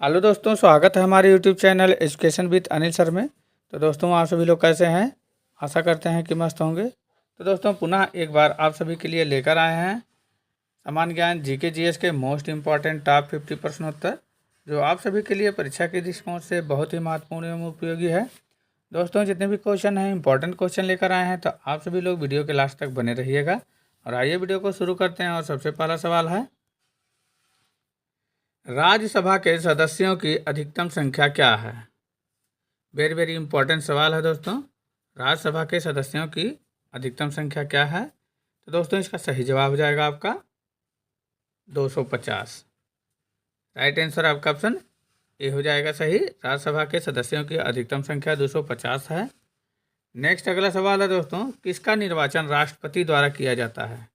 Hello दोस्तों, स्वागत है हमारे YouTube channel education with Anil sir में। तो दोस्तों, आप सभी लोग कैसे हैं? आशा करते हैं कि मस्त होंगे। तो दोस्तों, पुनः एक बार आप सभी के लिए लेकर आए हैं सामान्य ज्ञान जीके जीएस के मोस्ट इम्पॉर्टेंट टॉप 50 प्रश्नोत्तर, जो आप सभी के लिए परीक्षा के दृष्टिकोण से बहुत ही महत्वपूर्ण एवं उपयोगी है। दोस्तों, जितने भी क्वेश्चन हैं इंपॉर्टेंट क्वेश्चन लेकर आए हैं, तो आप सभी लोग वीडियो के लास्ट तक बने रहिएगा। और आइए वीडियो को शुरू करते हैं। और सबसे पहला सवाल है, राज्यसभा के सदस्यों की अधिकतम संख्या क्या है? वेरी वेरी इंपॉर्टेंट सवाल है दोस्तों। राज्यसभा के सदस्यों की अधिकतम संख्या क्या है? तो दोस्तों, इसका सही जवाब हो जाएगा आपका 250। राइट आंसर आपका ऑप्शन ए हो जाएगा सही। राज्यसभा के सदस्यों की अधिकतम संख्या 250 है। नेक्स्ट अगला सवाल है दोस्तों, किसका निर्वाचन राष्ट्रपति द्वारा किया जाता है?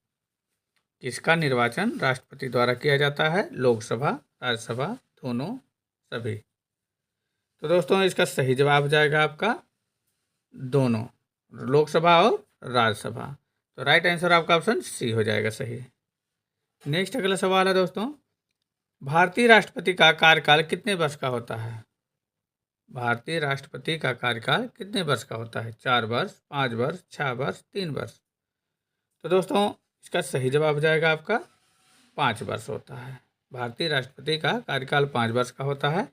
किसका निर्वाचन राष्ट्रपति द्वारा किया जाता है? लोकसभा, राज्यसभा, दोनों, सभी? तो दोस्तों, इसका सही जवाब हो जाएगा आपका दोनों, लोकसभा और राज्यसभा। तो राइट आंसर आपका ऑप्शन सी हो जाएगा सही। नेक्स्ट अगला सवाल है दोस्तों, भारतीय राष्ट्रपति का कार्यकाल कितने वर्ष का होता है? भारतीय राष्ट्रपति का कार्यकाल कितने वर्ष का होता है? 4 वर्ष, 5 वर्ष, 6 वर्ष, 3 वर्ष? तो दोस्तों, इसका सही जवाब हो जाएगा आपका 5 वर्ष होता है। भारतीय राष्ट्रपति का कार्यकाल 5 वर्ष का होता है।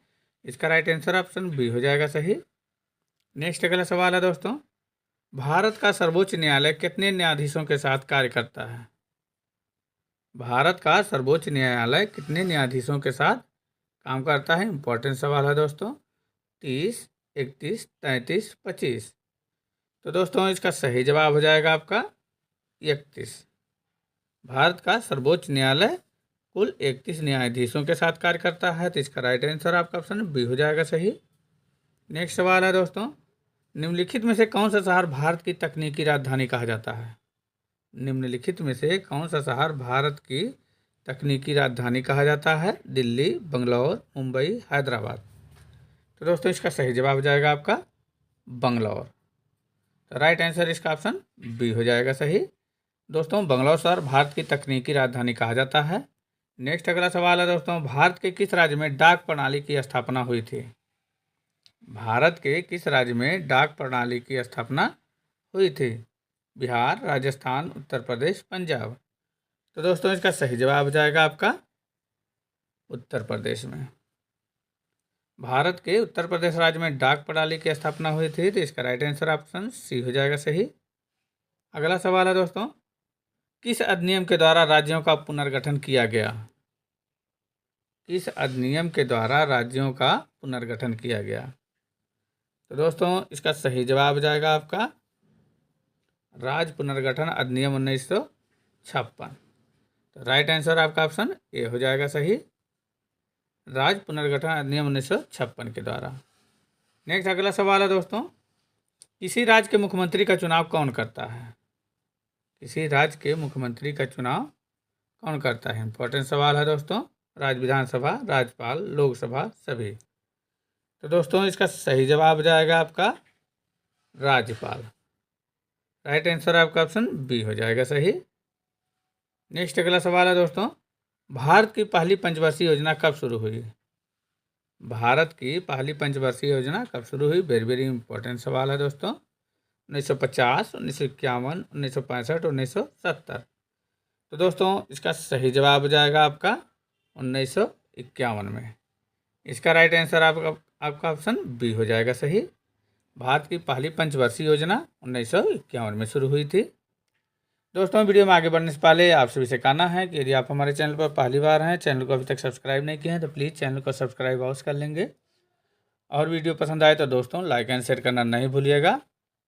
इसका राइट आंसर ऑप्शन बी हो जाएगा सही। नेक्स्ट अगला सवाल है दोस्तों, भारत का सर्वोच्च न्यायालय कितने न्यायाधीशों के साथ कार्य करता है? भारत का सर्वोच्च न्यायालय कितने न्यायाधीशों के साथ काम करता है? इंपॉर्टेंट सवाल है दोस्तों। 30, 31, 33, 25? तो दोस्तों, इसका सही जवाब हो जाएगा आपका 31। भारत का सर्वोच्च न्यायालय कुल 31 न्यायाधीशों के साथ कार्य करता है। तो इसका राइट आंसर आपका ऑप्शन बी हो जाएगा सही। नेक्स्ट सवाल है दोस्तों, निम्नलिखित में से कौन सा शहर भारत की तकनीकी राजधानी कहा जाता है? निम्नलिखित में से कौन सा शहर भारत की तकनीकी राजधानी कहा जाता है? दिल्ली, बंगलौर, मुंबई, हैदराबाद? तो दोस्तों, इसका सही जवाब हो जाएगा आपका बंगलौर। तो राइट आंसर इसका ऑप्शन बी हो जाएगा सही। दोस्तों, बंगलौर शहर भारत की तकनीकी राजधानी कहा जाता है। नेक्स्ट अगला सवाल है दोस्तों, भारत के किस राज्य में डाक प्रणाली की स्थापना हुई थी? भारत के किस राज्य में डाक प्रणाली की स्थापना हुई थी? बिहार, राजस्थान, उत्तर प्रदेश, पंजाब? तो दोस्तों, इसका सही जवाब हो जाएगा आपका उत्तर प्रदेश में। भारत के उत्तर प्रदेश राज्य में डाक प्रणाली की स्थापना हुई थी। तो इसका राइट आंसर ऑप्शन सी हो जाएगा सही। अगला सवाल है दोस्तों, किस अधिनियम के द्वारा राज्यों का पुनर्गठन किया गया? किस अधिनियम के द्वारा राज्यों का पुनर्गठन किया गया? तो दोस्तों, इसका सही जवाब हो जाएगा आपका राज्य पुनर्गठन अधिनियम 1956। तो राइट आंसर आपका ऑप्शन ए हो जाएगा सही। राज्य पुनर्गठन अधिनियम 1956 के द्वारा। नेक्स्ट अगला सवाल है दोस्तों, किसी राज्य के मुख्यमंत्री का चुनाव कौन करता है? किसी राज्य के मुख्यमंत्री का चुनाव कौन करता है? इंपॉर्टेंट सवाल है दोस्तों। राज्य विधानसभा, राज्यपाल, लोकसभा, सभी? तो दोस्तों, इसका सही जवाब हो जाएगा आपका राज्यपाल। राइट आंसर आपका ऑप्शन बी हो जाएगा सही। नेक्स्ट अगला सवाल है दोस्तों, भारत की पहली पंचवर्षीय योजना कब शुरू हुई? भारत की पहली पंचवर्षीय योजना कब शुरू हुई? वेरी वेरी इंपॉर्टेंट सवाल है दोस्तों। 1950, 1951, 1965, 1970? तो दोस्तों, इसका सही जवाब हो जाएगा आपका 1951 में। इसका राइट आंसर आपका ऑप्शन बी हो जाएगा सही। भारत की पहली पंचवर्षीय योजना 1951 में शुरू हुई थी। दोस्तों, वीडियो में आगे बढ़ने से पहले आप सभी से कहना है कि यदि आप हमारे चैनल पर पहली बार हैं, चैनल को अभी तक सब्सक्राइब नहीं किए हैं, तो प्लीज़ चैनल को सब्सक्राइब अवश्य कर लेंगे। और वीडियो पसंद आए तो दोस्तों लाइक एंड शेयर करना नहीं भूलिएगा।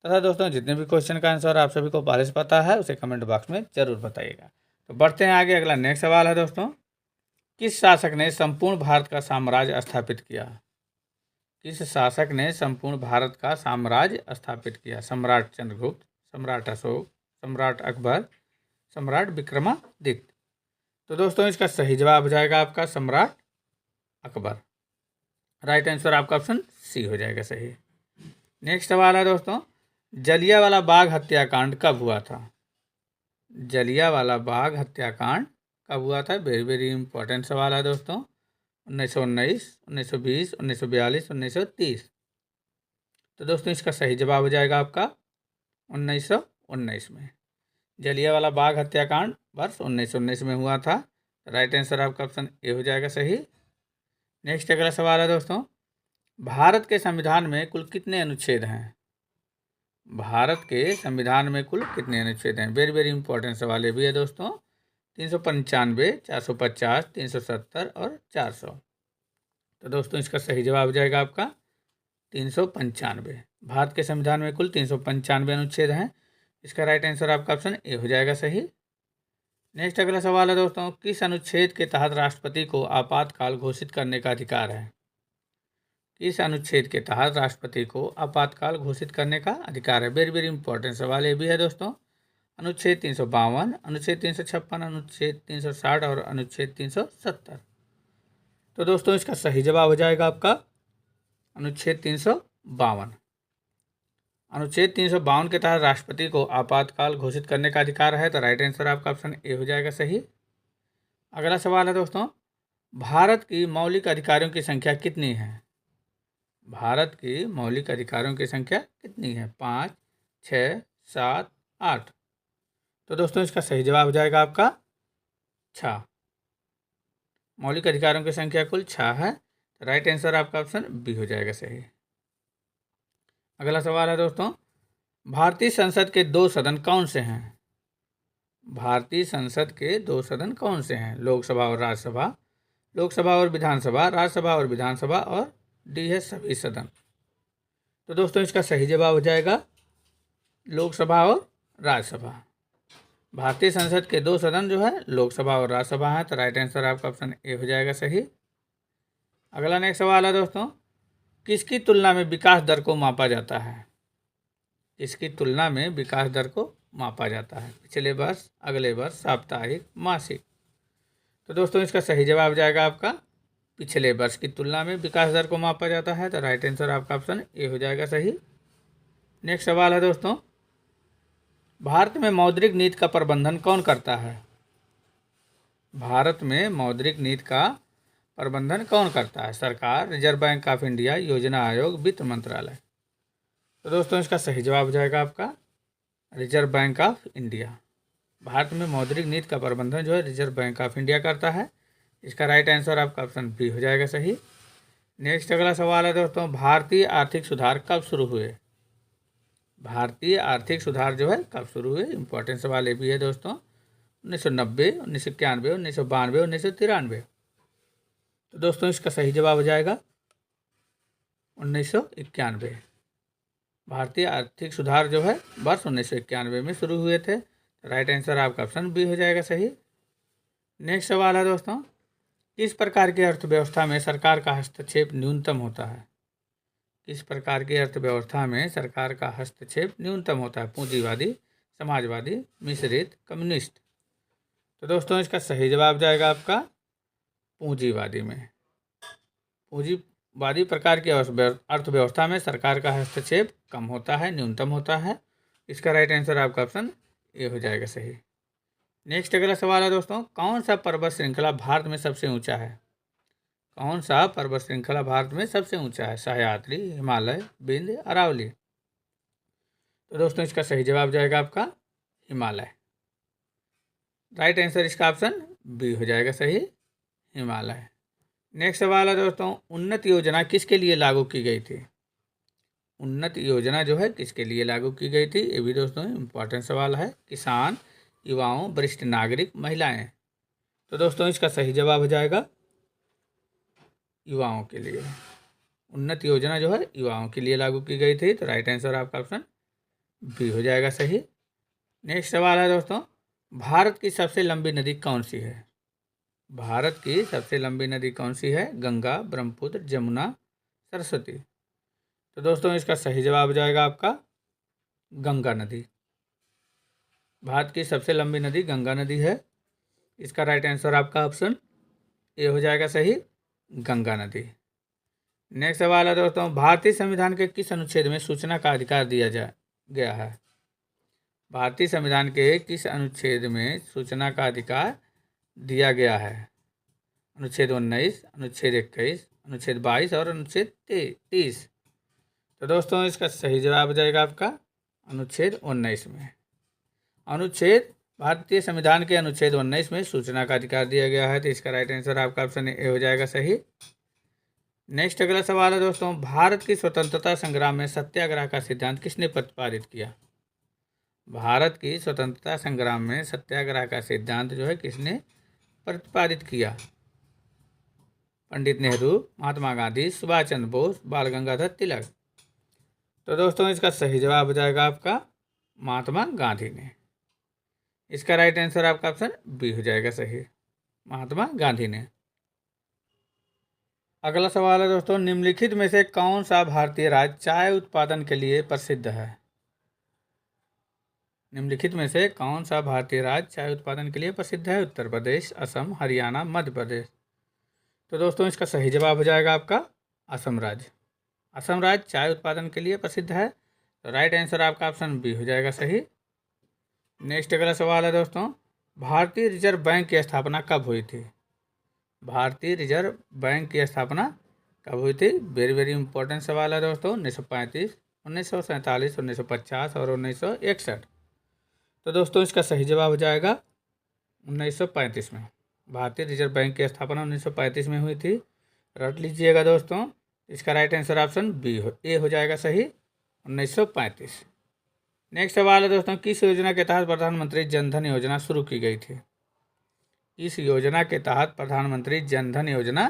तथा दोस्तों, जितने भी क्वेश्चन का आंसर आप सभी को पहले से पता है, उसे कमेंट बॉक्स में ज़रूर बताइएगा। तो बढ़ते हैं आगे। अगला नेक्स्ट सवाल है दोस्तों, किस शासक ने संपूर्ण भारत का साम्राज्य स्थापित किया? किस शासक ने संपूर्ण भारत का साम्राज्य स्थापित किया? सम्राट चंद्रगुप्त, सम्राट अशोक, सम्राट अकबर, सम्राट विक्रमादित्य? तो दोस्तों, इसका सही जवाब हो जाएगा आपका सम्राट अकबर। राइट आंसर आपका ऑप्शन सी हो जाएगा सही। नेक्स्ट सवाल है दोस्तों, जलियांवाला बाग हत्याकांड कब हुआ था? जलियांवाला बाग हत्याकांड कब हुआ था? वेरी वेरी इंपॉर्टेंट सवाल है दोस्तों। 1919, 1920, 1942, 1930। तो दोस्तों इसका सही जवाब हो जाएगा आपका 1919 में। जलियांवाला बाग हत्याकांड वर्ष 1919 में हुआ था। राइट आंसर आपका ऑप्शन ए हो जाएगा सही। नेक्स्ट अगला सवाल है दोस्तों, भारत के संविधान में कुल कितने अनुच्छेद हैं? भारत के संविधान में कुल कितने अनुच्छेद हैं? वेरी वेरी इंपॉर्टेंट सवाल ये भी है दोस्तों। 395, 450, 370 और 400। तो दोस्तों इसका सही जवाब हो जाएगा आपका 395। भारत के संविधान में कुल 395 अनुच्छेद हैं। इसका राइट आंसर आपका ऑप्शन ए हो जाएगा सही। नेक्स्ट अगला सवाल है दोस्तों, किस अनुच्छेद के तहत राष्ट्रपति को आपातकाल घोषित करने का अधिकार है? किस अनुच्छेद के तहत राष्ट्रपति को आपातकाल घोषित करने का अधिकार है? वेरी वेरी इंपॉर्टेंट सवाल ये भी है दोस्तों। अनुच्छेद 352, अनुच्छेद 356, अनुच्छेद 360 और अनुच्छेद 370। तो दोस्तों इसका सही जवाब हो जाएगा आपका अनुच्छेद 352। अनुच्छेद 352 के तहत राष्ट्रपति को आपातकाल घोषित करने का अधिकार है। तो राइट आंसर आपका ऑप्शन ए हो जाएगा सही। अगला सवाल है दोस्तों, भारत की मौलिक अधिकारों की संख्या कितनी है? भारत की मौलिक अधिकारों की संख्या कितनी है? 5, 6, 7, 8। तो दोस्तों इसका सही जवाब हो जाएगा आपका 6। मौलिक अधिकारों की संख्या कुल 6 है। तो राइट आंसर आपका ऑप्शन बी हो जाएगा सही। अगला सवाल है दोस्तों, भारतीय संसद के 2 सदन कौन से हैं? भारतीय संसद के 2 सदन कौन से हैं? लोकसभा और राज्यसभा, लोकसभा और विधानसभा, राज्यसभा और विधानसभा और डी है सभी सदन। तो दोस्तों इसका सही जवाब हो जाएगा लोकसभा और राज्यसभा। भारतीय संसद के 2 सदन जो है लोकसभा और राज्यसभा है। तो राइट आंसर आपका ऑप्शन ए हो जाएगा सही। अगला नेक्स्ट सवाल है दोस्तों, किसकी तुलना में विकास दर को मापा जाता है? किसकी तुलना में विकास दर को मापा जाता है? पिछले वर्ष, अगले वर्ष, साप्ताहिक, मासिक। तो दोस्तों इसका सही जवाब जाएगा आपका पिछले वर्ष की तुलना में विकास दर को मापा जाता है। तो राइट आंसर आपका ऑप्शन ए हो जाएगा सही। नेक्स्ट सवाल है दोस्तों, भारत में मौद्रिक नीति का प्रबंधन कौन करता है? भारत में मौद्रिक नीति का प्रबंधन कौन करता है? सरकार, रिजर्व बैंक ऑफ इंडिया, योजना आयोग, वित्त मंत्रालय। तो दोस्तों इसका सही जवाब हो जाएगा आपका reserve bank of India. Bharat में मौद्रिक नीति का प्रबंधन जो है रिजर्व बैंक ऑफ इंडिया करता है। इसका राइट आंसर आपका ऑप्शन बी हो जाएगा सही। नेक्स्ट अगला सवाल है दोस्तों, भारतीय आर्थिक सुधार कब शुरू हुए? भारतीय आर्थिक सुधार जो है कब शुरू हुए? इंपॉर्टेंट सवाल ये भी है दोस्तों। 1990, 1991, 1992, 1993। तो दोस्तों इसका सही जवाब हो जाएगा 1991। भारतीय आर्थिक सुधार जो है वर्ष 1991 में शुरू हुए थे। राइट आंसर आपका ऑप्शन बी हो जाएगा सही। नेक्स्ट सवाल है दोस्तों, किस प्रकार की अर्थव्यवस्था में सरकार का हस्तक्षेप न्यूनतम होता है? किस प्रकार की अर्थव्यवस्था में सरकार का हस्तक्षेप न्यूनतम होता है? पूंजीवादी, समाजवादी, मिश्रित, कम्युनिस्ट। तो दोस्तों इसका सही जवाब जाएगा आपका पूंजीवादी में। पूंजीवादी प्रकार की अर्थव्यवस्था में सरकार का हस्तक्षेप कम होता है, न्यूनतम होता है। इसका राइट आंसर आपका ऑप्शन ए हो जाएगा सही। नेक्स्ट अगला सवाल है दोस्तों, कौन सा पर्वत श्रृंखला भारत में सबसे ऊंचा है? कौन सा पर्वत श्रृंखला भारत में सबसे ऊंचा है? सह्याद्री, हिमालय, विंध्य, अरावली। तो दोस्तों इसका सही जवाब जाएगा आपका हिमालय। राइट आंसर इसका ऑप्शन बी हो जाएगा सही, हिमालय। नेक्स्ट सवाल है दोस्तों, उन्नत योजना किसके लिए लागू की गई थी? उन्नत योजना जो है किसके लिए लागू की गई थी? ये भी दोस्तों इंपॉर्टेंट सवाल है। किसान, युवाओं, वरिष्ठ नागरिक, महिलाएं। तो दोस्तों इसका सही जवाब हो जाएगा युवाओं के लिए। उन्नत योजना जो है युवाओं के लिए लागू की गई थी। तो राइट आंसर आपका ऑप्शन बी हो जाएगा सही। नेक्स्ट सवाल है दोस्तों, भारत की सबसे लंबी नदी कौन सी है? भारत की सबसे लंबी नदी कौन सी है? गंगा, ब्रह्मपुत्र, जमुना, सरस्वती। तो दोस्तों इसका सही जवाब हो जाएगा आपका गंगा नदी। भारत की सबसे लंबी नदी गंगा नदी है। इसका राइट आंसर आपका ऑप्शन ए हो जाएगा सही, गंगा नदी। नेक्स्ट सवाल है दोस्तों, भारतीय संविधान के किस अनुच्छेद में सूचना का अधिकार दिया गया है? भारतीय संविधान के किस अनुच्छेद में सूचना का अधिकार दिया गया है? अनुच्छेद 19, अनुच्छेद 21, अनुच्छेद 22 और अनुच्छेद 30। तो दोस्तों इसका सही जवाब हो जाएगा आपका अनुच्छेद 19 में। अनुच्छेद भारतीय संविधान के अनुच्छेद 19 में सूचना का अधिकार दिया गया है, तो इसका राइट आंसर आपका ऑप्शन ए हो जाएगा सही। नेक्स्ट अगला सवाल है दोस्तों, भारत की स्वतंत्रता संग्राम में सत्याग्रह का सिद्धांत किसने प्रतिपादित किया? भारत की स्वतंत्रता संग्राम में सत्याग्रह का सिद्धांत जो है किसने प्रतिपादित किया? पंडित नेहरू, महात्मा गांधी, सुभाष चंद्र बोस, बाल गंगाधर तिलक। तो दोस्तों इसका सही जवाब हो जाएगा आपका महात्मा गांधी ने। इसका राइट आंसर आपका ऑप्शन बी हो जाएगा सही, महात्मा गांधी ने। अगला सवाल है दोस्तों, निम्नलिखित में से कौन सा भारतीय राज्य चाय उत्पादन के लिए प्रसिद्ध है? निम्नलिखित में से कौन सा भारतीय राज्य चाय उत्पादन के लिए प्रसिद्ध है? उत्तर प्रदेश, असम, हरियाणा, मध्य प्रदेश। तो दोस्तों इसका सही जवाब हो जाएगा आपका असम राज्य। असम राज्य चाय उत्पादन के लिए प्रसिद्ध है, तो राइट आंसर आपका ऑप्शन बी हो जाएगा सही। नेक्स्ट अगला सवाल है दोस्तों, भारतीय रिजर्व बैंक की स्थापना कब हुई थी? भारतीय रिजर्व बैंक की स्थापना कब हुई थी? वेरी वेरी इंपॉर्टेंट सवाल है दोस्तों। 1935, 1947, 1950 और 1961। तो दोस्तों इसका सही जवाब हो जाएगा 1935 में। भारतीय रिजर्व बैंक की स्थापना 1935 में हुई थी, रट लीजिएगा दोस्तों। इसका राइट आंसर ऑप्शन बी ए हो जाएगा सही, 1935। नेक्स्ट सवाल है दोस्तों, किस योजना के तहत प्रधानमंत्री जनधन योजना शुरू की गई थी? इस योजना के तहत प्रधानमंत्री जनधन योजना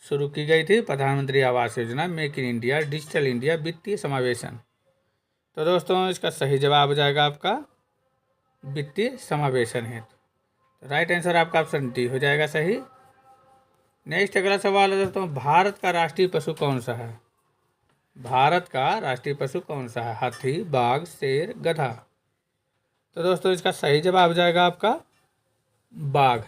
शुरू की गई थी? प्रधानमंत्री Awas Yojana, make in India, digital India, वित्तीय समावेशन। तो दोस्तों इसका सही जवाब हो जाएगा आपका वित्तीय समावेशन हेतु, तो राइट आंसर आपका ऑप्शन डी हो जाएगा सही। नेक्स्ट अगला सवाल है दोस्तों, भारत का राष्ट्रीय पशु कौन सा है? भारत का राष्ट्रीय पशु कौन सा है? हाथी, बाघ, शेर, गधा। तो दोस्तों इसका सही जवाब हो जाएगा आपका बाघ।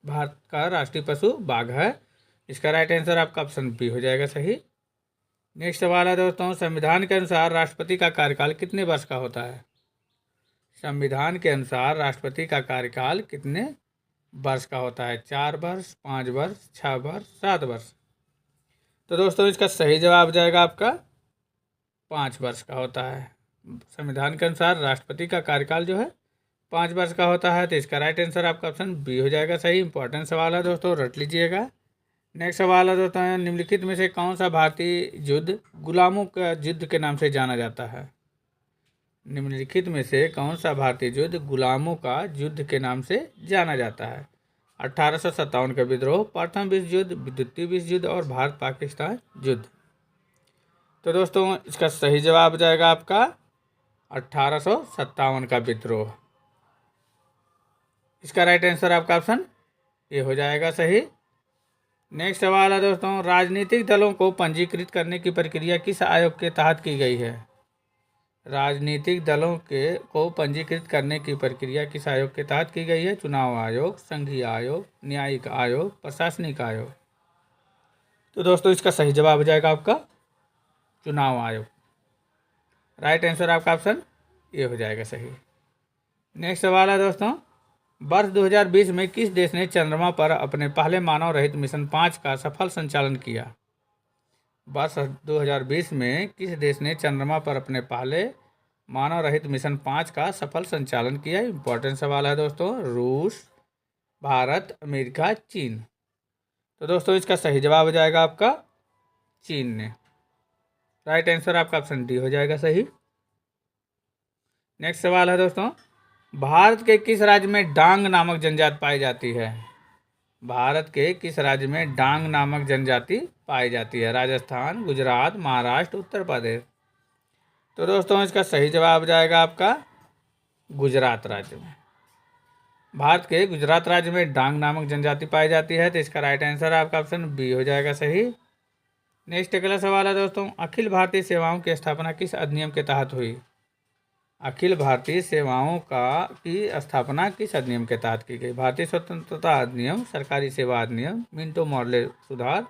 भारत का राष्ट्रीय पशु बाघ है, इसका राइट आंसर आपका ऑप्शन बी हो जाएगा सही। नेक्स्ट सवाल है दोस्तों, संविधान के अनुसार राष्ट्रपति का कार्यकाल कितने वर्ष का होता है? संविधान के अनुसार राष्ट्रपति का कार्यकाल कितने वर्ष का होता है? 4 वर्ष, 5 वर्ष, 6 वर्ष, 7 वर्ष। तो दोस्तों इसका सही जवाब हो जाएगा आपका 5 वर्ष का होता है। संविधान के अनुसार राष्ट्रपति का कार्यकाल जो है 5 वर्ष का होता है, तो इसका राइट आंसर आपका ऑप्शन बी हो जाएगा सही। इंपॉर्टेंट सवाल है दोस्तों, रट लीजिएगा। नेक्स्ट सवाल है दोस्तों, निम्नलिखित में से कौन सा भारतीय युद्ध गुलामों का युद्ध के नाम से जाना जाता है? निम्नलिखित में से कौन सा भारतीय युद्ध गुलामों का युद्ध के नाम से जाना जाता है? 1857 का विद्रोह, प्रथम विश्व युद्ध, द्वितीय विश्व युद्ध और भारत पाकिस्तान युद्ध। तो दोस्तों इसका सही जवाब हो जाएगा आपका 1857 का विद्रोह। इसका राइट आंसर आपका ऑप्शन ए हो जाएगा सही। नेक्स्ट सवाल है दोस्तों, राजनीतिक दलों को पंजीकृत करने की प्रक्रिया किस आयोग के तहत की गई है? राजनीतिक दलों को पंजीकृत करने की प्रक्रिया किस आयोग के तहत की गई है? चुनाव आयोग, संघीय आयोग, न्यायिक आयोग, प्रशासनिक आयोग। तो दोस्तों इसका सही जवाब हो जाएगा आपका चुनाव आयोग। राइट आंसर आपका ऑप्शन ए हो जाएगा सही। नेक्स्ट सवाल है दोस्तों, वर्ष 2020 में किस देश ने चंद्रमा पर अपने पहले मानव रहित मिशन 5 का सफल संचालन किया? वर्ष 2020 में किस देश ने चंद्रमा पर अपने पहले मानव रहित मिशन 5 का सफल संचालन किया? इंपॉर्टेंट सवाल है दोस्तों। रूस, भारत, अमेरिका, चीन। तो दोस्तों इसका सही जवाब हो जाएगा आपका चीन ने। राइट आंसर आपका ऑप्शन डी हो जाएगा सही। नेक्स्ट सवाल है दोस्तों, भारत के किस राज्य में डांग नामक जनजाति पाई जाती है? भारत के किस राज्य में डांग नामक जनजाति पाई जाती है? राजस्थान, गुजरात, महाराष्ट्र, उत्तर प्रदेश। तो दोस्तों इसका सही जवाब जाएगा आपका गुजरात राज्य में। भारत के गुजरात राज्य में डांग नामक जनजाति पाई जाती है, तो इसका राइट आंसर आपका ऑप्शन बी हो जाएगा सही। नेक्स्ट अगला सवाल है दोस्तों, अखिल भारतीय सेवाओं की स्थापना किस अधिनियम के तहत हुई? अखिल भारतीय सेवाओं की स्थापना किस अधिनियम के तहत की गई? भारतीय स्वतंत्रता अधिनियम, सरकारी सेवा अधिनियम, मिंटो मॉर्ले सुधार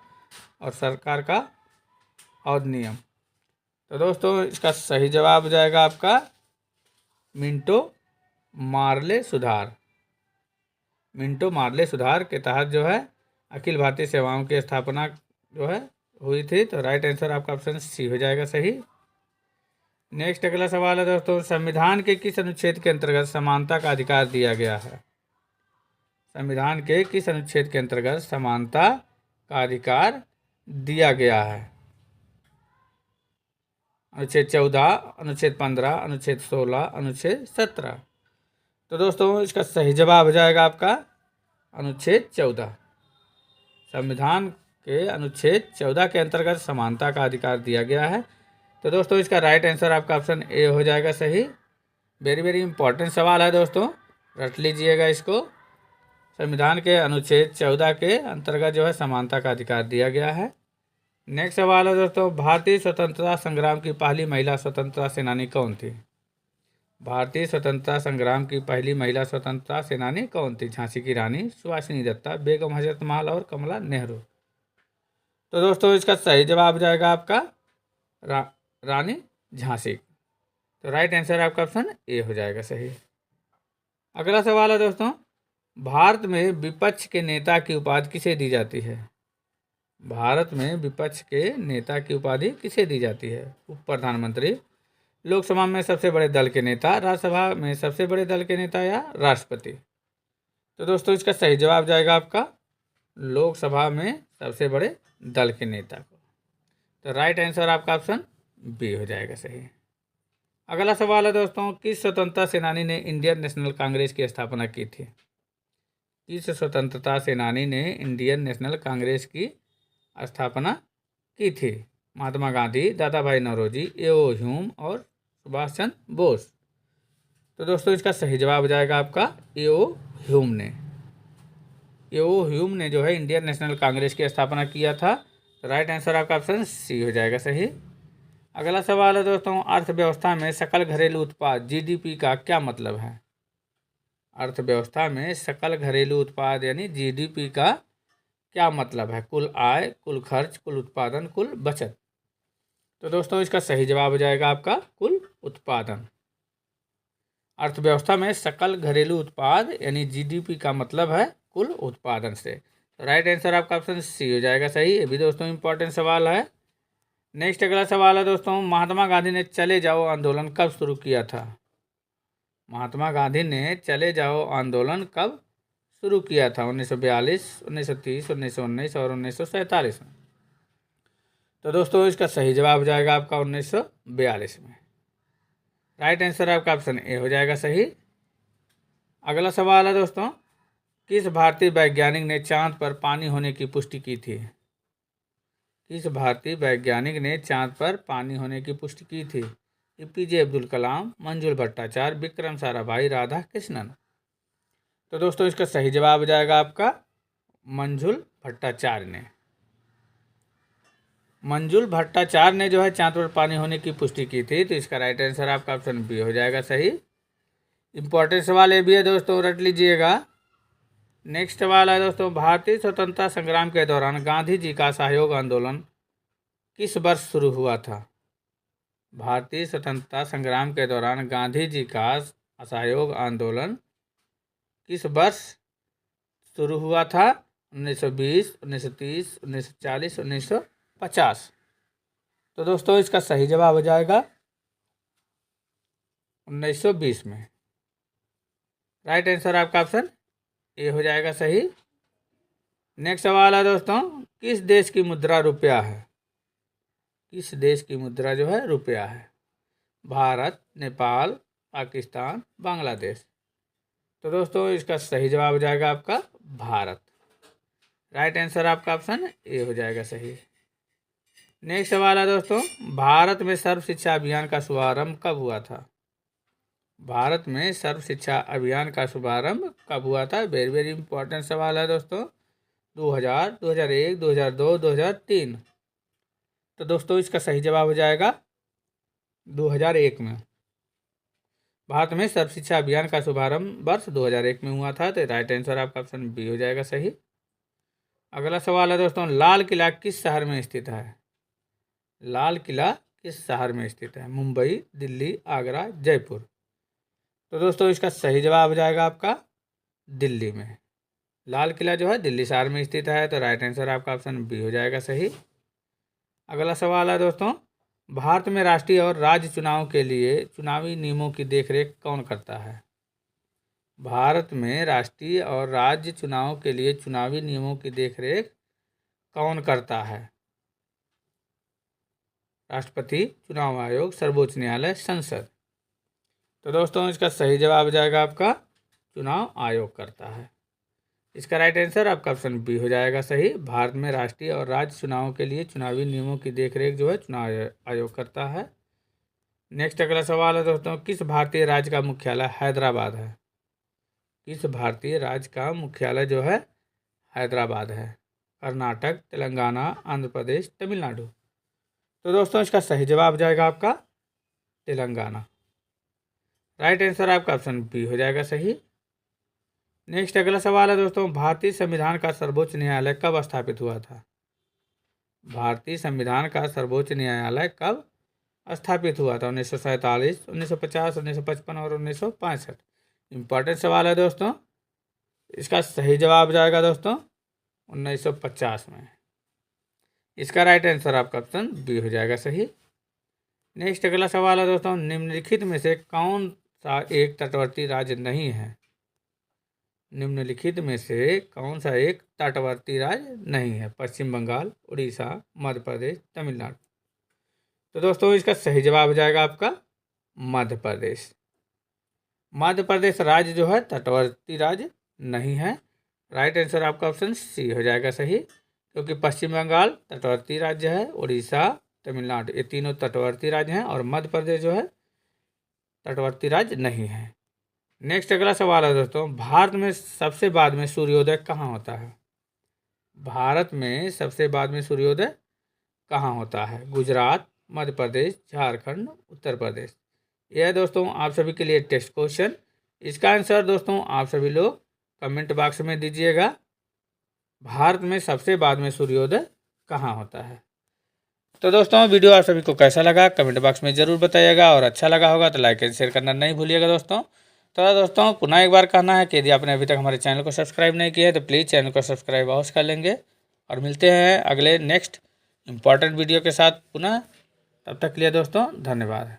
और सरकार का अधिनियम। तो दोस्तों इसका सही जवाब हो जाएगा आपका मिंटो मार्ले सुधार। मिंटो मार्ले सुधार के तहत जो है अखिल भारतीय सेवाओं की स्थापना जो है हुई थी। तो राइट आंसर आपका ऑप्शन सी हो जाएगा सही। नेक्स्ट अगला सवाल है दोस्तों, संविधान के किस अनुच्छेद के अंतर्गत समानता का अधिकार दिया गया है? संविधान के किस अनुच्छेद के अंतर्गत समानता का अधिकार दिया गया है? अनुच्छेद 14, अनुच्छेद 15, अनुच्छेद 16, अनुच्छेद 17। तो दोस्तों इसका सही जवाब हो जाएगा आपका अनुच्छेद 14। संविधान के अनुच्छेद 14 के अंतर्गत समानता का अधिकार दिया गया है। तो दोस्तों इसका राइट आंसर आपका ऑप्शन ए हो जाएगा सही। वेरी वेरी इंपॉर्टेंट सवाल है दोस्तों, रट लीजिएगा इसको। संविधान के अनुच्छेद 14 के अंतर्गत जो है समानता का अधिकार दिया गया है। नेक्स्ट सवाल है दोस्तों, भारतीय स्वतंत्रता संग्राम की पहली महिला स्वतंत्रता सेनानी कौन थी? भारतीय स्वतंत्रता संग्राम की पहली महिला स्वतंत्रता सेनानी कौन थी? झांसी की रानी, सुभाषिनी दत्ता, बेगम हजरत महल और कमला नेहरू। तो दोस्तों इसका सही जवाब जाएगा आपका रानी झांसी। तो राइट आंसर आपका ऑप्शन ए हो जाएगा सही। अगला सवाल है दोस्तों, भारत में विपक्ष के नेता की उपाधि किसे दी जाती है? भारत में विपक्ष के नेता की उपाधि किसे दी जाती है? उप प्रधानमंत्री, लोकसभा में सबसे बड़े दल के नेता, राज्यसभा में सबसे बड़े दल के नेता या राष्ट्रपति। तो दोस्तों इसका सही जवाब जाएगा आपका लोकसभा में सबसे बड़े दल के नेता को। तो राइट आंसर आपका ऑप्शन बी हो जाएगा सही। अगला सवाल है दोस्तों, किस स्वतंत्रता सेनानी ने इंडियन नेशनल कांग्रेस की स्थापना की थी? किस स्वतंत्रता सेनानी ने इंडियन नेशनल कांग्रेस की स्थापना की थी? महात्मा गांधी, दादा भाई नौरोजी, एओ ह्यूम और सुभाष चंद्र बोस। तो दोस्तों इसका सही जवाब हो जाएगा आपका एओ ह्यूम ने। एओ ह्यूम ने जो है इंडियन नेशनल कांग्रेस की स्थापना किया था। तो राइट आंसर आपका ऑप्शन सी हो जाएगा सही। अगला सवाल है दोस्तों, अर्थव्यवस्था में सकल घरेलू उत्पाद जीडीपी का क्या मतलब है? अर्थव्यवस्था में सकल घरेलू उत्पाद यानी जीडीपी का क्या मतलब है? कुल आय, कुल खर्च, कुल उत्पादन, कुल बचत। तो दोस्तों इसका सही जवाब हो जाएगा आपका कुल उत्पादन। अर्थव्यवस्था में सकल घरेलू उत्पाद यानी जीडीपी का मतलब है कुल उत्पादन से। तो राइट आंसर आपका ऑप्शन सी हो जाएगा सही। ये भी दोस्तों इंपॉर्टेंट सवाल है। नेक्स्ट अगला सवाल है दोस्तों, महात्मा गांधी ने चले जाओ आंदोलन कब शुरू किया था? महात्मा गांधी ने चले जाओ आंदोलन कब शुरू किया था? 1942, 1930, 1919 और 1947 में। तो दोस्तों इसका सही जवाब हो जाएगा आपका 1942 में। राइट आंसर आपका ऑप्शन ए हो जाएगा सही। अगला सवाल है दोस्तों, किस भारतीय वैज्ञानिक ने चांद पर पानी होने की पुष्टि की थी? किस भारतीय वैज्ञानिक ने चांद पर पानी होने की पुष्टि की थी? एपीजे अब्दुल कलाम, मंजुल भट्टाचार्य, विक्रम साराभाई, राधा कृष्णन। तो दोस्तों इसका सही जवाब हो जाएगा आपका मंजुल भट्टाचार्य ने। मंजुल भट्टाचार्य ने जो है चांद पर पानी होने की पुष्टि की थी। तो इसका राइट आंसर आपका ऑप्शन बी हो जाएगा सही। इंपॉर्टेंट सवाल ये भी है दोस्तों, रट लीजिएगा। नेक्स्ट सवाल है दोस्तों, भारतीय स्वतंत्रता संग्राम के दौरान गांधी जी का असहयोग आंदोलन किस वर्ष शुरू हुआ था? भारतीय स्वतंत्रता संग्राम के दौरान गांधी जी का असहयोग आंदोलन किस वर्ष शुरू हुआ था? 1920, 1930, 1940, 1950। तो दोस्तों इसका सही जवाब हो जाएगा 1920 में। राइट आंसर आपका ऑप्शन ए हो जाएगा सही। नेक्स्ट सवाल है दोस्तों, किस देश की मुद्रा रुपया है? किस देश की मुद्रा जो है रुपया है? भारत, नेपाल, पाकिस्तान, बांग्लादेश। तो दोस्तों इसका सही जवाब हो जाएगा आपका भारत। राइट आंसर आपका ऑप्शन ए हो जाएगा सही। नेक्स्ट सवाल है दोस्तों, भारत में सर्व शिक्षा अभियान का शुभारंभ कब हुआ था? भारत में सर्व शिक्षा अभियान का शुभारंभ कब हुआ था? वेरी वेरी इंपॉर्टेंट सवाल है दोस्तों। 2000, 2001, 2002, 2003। तो दोस्तों इसका सही जवाब हो जाएगा 2001 में। भारत में सर्व शिक्षा अभियान का शुभारंभ वर्ष 2001 में हुआ था। तो राइट आंसर आपका ऑप्शन बी हो जाएगा सही। अगला सवाल है दोस्तों, लाल किला किस शहर में स्थित है? लाल किला किस शहर में स्थित है? मुंबई, दिल्ली, आगरा, जयपुर। तो दोस्तों इसका सही जवाब हो जाएगा आपका दिल्ली में। लाल किला जो है दिल्ली शहर में स्थित है, तो राइट आंसर आपका ऑप्शन बी हो जाएगा सही। अगला सवाल है दोस्तों, भारत में राष्ट्रीय और राज्य चुनाव के लिए चुनावी नियमों की देखरेख कौन करता है? भारत में राष्ट्रीय और राज्य चुनाव के लिए चुनावी नियमों की देखरेख कौन करता है? राष्ट्रपति, चुनाव आयोग, सर्वोच्च न्यायालय, संसद। तो दोस्तों इसका सही जवाब हो जाएगा आपका चुनाव आयोग करता है। इसका राइट आंसर आपका ऑप्शन बी हो जाएगा सही। भारत में राष्ट्रीय और राज्य चुनावों के लिए चुनावी नियमों की देखरेख जो है चुनाव आयोग करता है। नेक्स्ट अगला सवाल है दोस्तों, किस भारतीय राज्य का मुख्यालय हैदराबाद है? किस भारतीय राज्य का मुख्यालय जो है हैदराबाद है? कर्नाटक, तेलंगाना, आंध्र प्रदेश, तमिलनाडु। तो दोस्तों इसका सही जवाब जाएगा आपका तेलंगाना। राइट आंसर आपका ऑप्शन बी हो जाएगा सही। नेक्स्ट अगला सवाल है दोस्तों, भारतीय संविधान का सर्वोच्च न्यायालय कब स्थापित हुआ था? भारतीय संविधान का सर्वोच्च न्यायालय कब स्थापित हुआ था? 1947, 1950, 1955 और 1965। इंपॉर्टेंट सवाल है दोस्तों। इसका सही जवाब जाएगा दोस्तों 1950 में। इसका राइट आंसर आपका ऑप्शन बी हो जाएगा सही। नेक्स्ट अगला सवाल है दोस्तों, निम्नलिखित में से कौन सा एक तटवर्ती राज्य नहीं है? निम्नलिखित में से कौन सा एक तटवर्ती राज्य नहीं है? पश्चिम बंगाल, उड़ीसा, मध्य प्रदेश, तमिलनाडु। तो दोस्तों इसका सही जवाब हो जाएगा आपका मध्य प्रदेश। मध्य प्रदेश राज्य जो है तटवर्ती राज्य नहीं है। राइट आंसर आपका ऑप्शन सी हो जाएगा सही, क्योंकि पश्चिम बंगाल तटवर्ती राज्य है, उड़ीसा, तमिलनाडु ये तीनों तटवर्ती राज्य हैं और मध्य प्रदेश जो है तटवर्ती राज्य नहीं है। नेक्स्ट अगला सवाल है दोस्तों, भारत में सबसे बाद में सूर्योदय कहाँ होता है? भारत में सबसे बाद में सूर्योदय कहाँ होता है? गुजरात, मध्य प्रदेश, झारखंड, उत्तर प्रदेश। यह है दोस्तों आप सभी के लिए टेस्ट क्वेश्चन। इसका आंसर दोस्तों आप सभी लोग कमेंट बॉक्स में दीजिएगा। भारत में सबसे बाद में सूर्योदय कहाँ होता है? तो दोस्तों वीडियो आप सभी को कैसा लगा कमेंट बॉक्स में ज़रूर बताइएगा, और अच्छा लगा होगा तो लाइक एंड शेयर करना नहीं भूलिएगा दोस्तों। तो दोस्तों पुनः एक बार कहना है कि यदि आपने अभी तक हमारे चैनल को सब्सक्राइब नहीं किया है तो प्लीज़ चैनल को सब्सक्राइब अवश्य कर लेंगे, और मिलते हैं अगले नेक्स्ट इंपॉर्टेंट वीडियो के साथ पुनः। तब तक के लिए दोस्तों धन्यवाद।